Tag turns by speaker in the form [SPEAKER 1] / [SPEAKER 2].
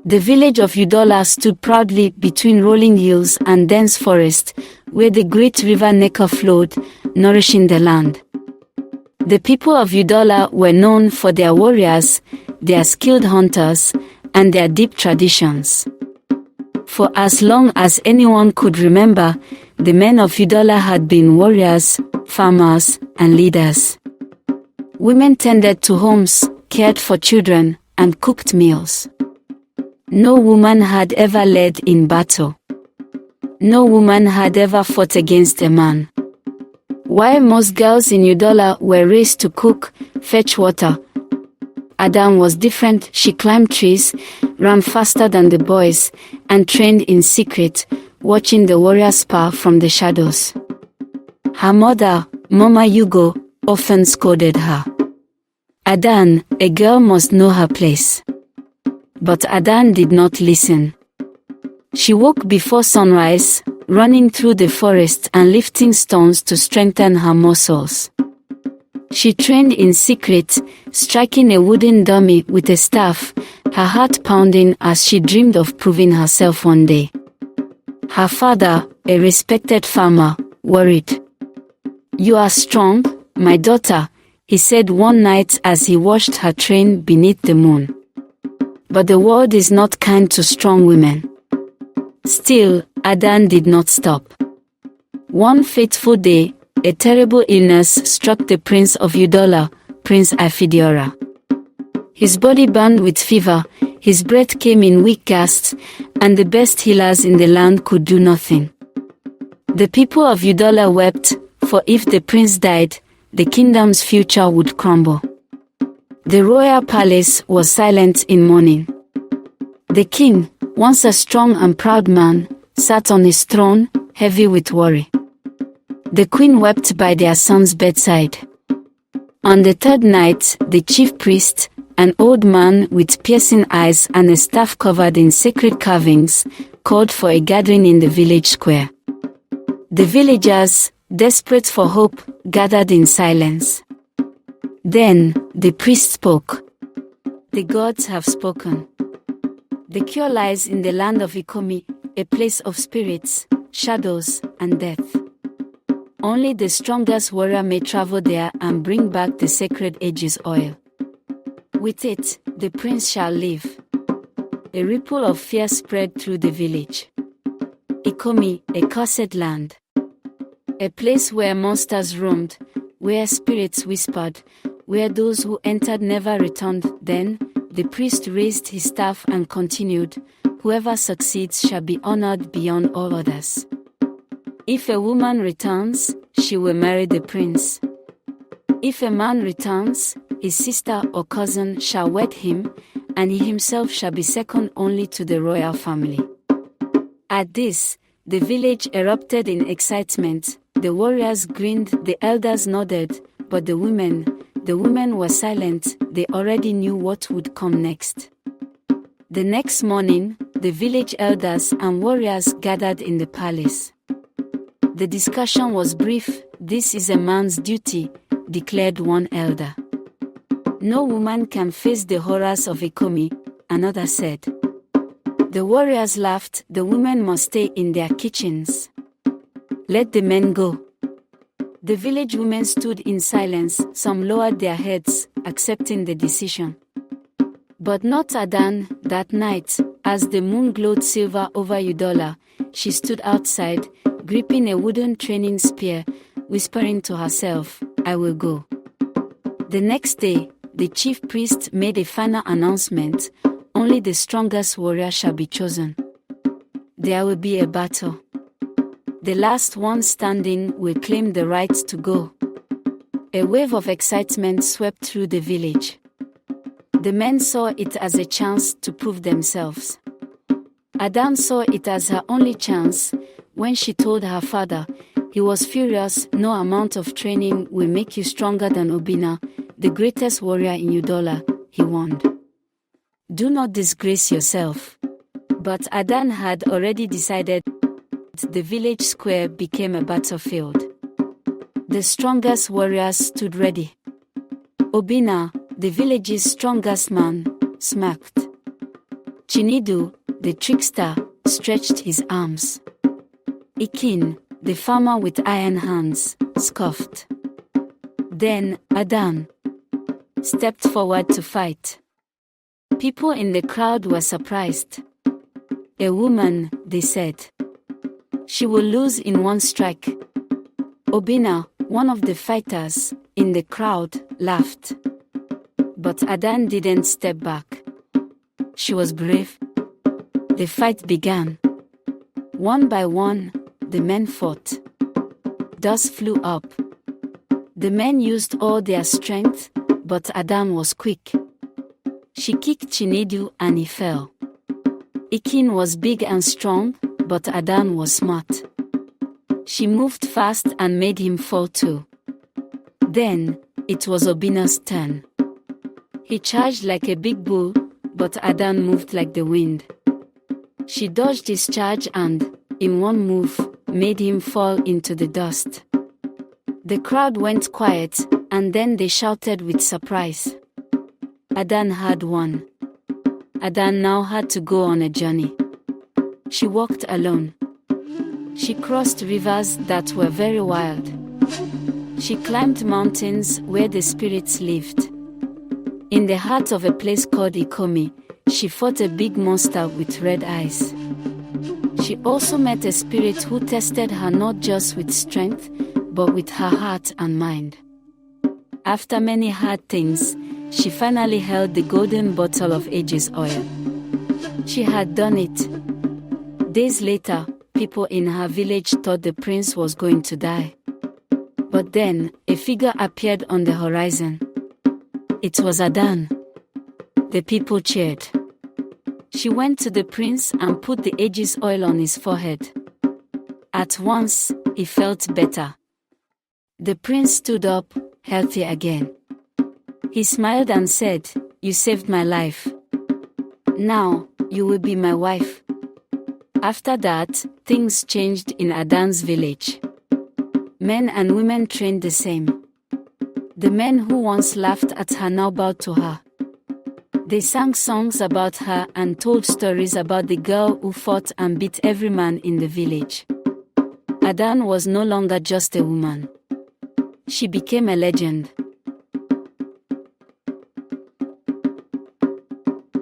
[SPEAKER 1] The village of Udala stood proudly between rolling hills and dense forest, where the great river Neckar flowed, nourishing the land. The people of Udala were known for their warriors, their skilled hunters, and their deep traditions. For as long as anyone could remember, the men of Udala had been warriors, farmers, and leaders. Women tended to homes, cared for children, and cooked meals. No woman had ever led in battle. No woman had ever fought against a man. While most girls in Udala were raised to cook, fetch water, Adanne was different. She climbed trees, ran faster than the boys, and trained in secret, watching the warriors spar from the shadows. Her mother, Mama Yugo, often scolded her. Adanne, a girl must know her place. But Adanne did not listen. She woke before sunrise, running through the forest and lifting stones to strengthen her muscles. She trained in secret, striking a wooden dummy with a staff, her heart pounding as she dreamed of proving herself one day. Her father, a respected farmer, worried. "You are strong, my daughter," he said one night as he watched her train beneath the moon. "But the world is not kind to strong women." Still, Adanne did not stop. One fateful day, a terrible illness struck the prince of Udala, Prince Afidiora. His body burned with fever, his breath came in weak gasps, and the best healers in the land could do nothing. The people of Udala wept, for if the prince died, the kingdom's future would crumble. The royal palace was silent in mourning. The king, once a strong and proud man, sat on his throne, heavy with worry. The queen wept by their son's bedside. On the third night, the chief priest, an old man with piercing eyes and a staff covered in sacred carvings, called for a gathering in the village square. The villagers, desperate for hope, gathered in silence. Then, the priest spoke. "The gods have spoken. The cure lies in the land of Ekomi, a place of spirits, shadows, and death. Only the strongest warrior may travel there and bring back the sacred age's oil. With it, the prince shall live." A ripple of fear spread through the village. Ekomi, a cursed land. A place where monsters roamed, where spirits whispered, where those who entered never returned. Then, the priest raised his staff and continued, "Whoever succeeds shall be honored beyond all others. If a woman returns, she will marry the prince. If a man returns, his sister or cousin shall wed him, and he himself shall be second only to the royal family." At this, the village erupted in excitement. The warriors grinned, the elders nodded, but the women were silent. They already knew what would come next. The next morning, the village elders and warriors gathered in the palace. The discussion was brief. "This is a man's duty," declared one elder. "No woman can face the horrors of Ekomi," another said. The warriors laughed. "The women must stay in their kitchens. Let the men go." The village women stood in silence, some lowered their heads, accepting the decision. But not Adanne. That night, as the moon glowed silver over Udala, she stood outside, gripping a wooden training spear, whispering to herself, "I will go." The next day, the chief priest made a final announcement. "Only the strongest warrior shall be chosen. There will be a battle. The last one standing will claim the right to go." A wave of excitement swept through the village. The men saw it as a chance to prove themselves. Adanne saw it as her only chance. When she told her father, he was furious. "No amount of training will make you stronger than Obinna, the greatest warrior in Udala," he warned. "Do not disgrace yourself." But Adanne had already decided. The village square became a battlefield. The strongest warriors stood ready. Obinna, the village's strongest man, smirked. Chinedu, the trickster, stretched his arms. Ekin, the farmer with iron hands, scoffed. Then, Adanne stepped forward to fight. People in the crowd were surprised. A woman, they said. She will lose in one strike. Obinna, one of the fighters in the crowd, laughed. But Adanne didn't step back. She was brave. The fight began. One by one, the men fought. Dust flew up. The men used all their strength, but Adanne was quick. She kicked Chinedu and he fell. Ekin was big and strong, but Adanne was smart. She moved fast and made him fall too. Then, it was Obinna's turn. He charged like a big bull, but Adanne moved like the wind. She dodged his charge and, in one move, made him fall into the dust. The crowd went quiet, and then they shouted with surprise. Adanne had won. Adanne now had to go on a journey. She walked alone. She crossed rivers that were very wild. She climbed mountains where the spirits lived. In the heart of a place called Ekomi, she fought a big monster with red eyes. She also met a spirit who tested her not just with strength, but with her heart and mind. After many hard things, she finally held the golden bottle of ages oil. She had done it. Days later, people in her village thought the prince was going to die. But then, a figure appeared on the horizon. It was Adanne. The people cheered. She went to the prince and put the ages oil on his forehead. At once, he felt better. The prince stood up, healthy again. He smiled and said, "You saved my life. Now, you will be my wife." After that, things changed in Adanne's village. Men and women trained the same. The men who once laughed at her now bowed to her. They sang songs about her and told stories about the girl who fought and beat every man in the village. Adanne was no longer just a woman. She became a legend.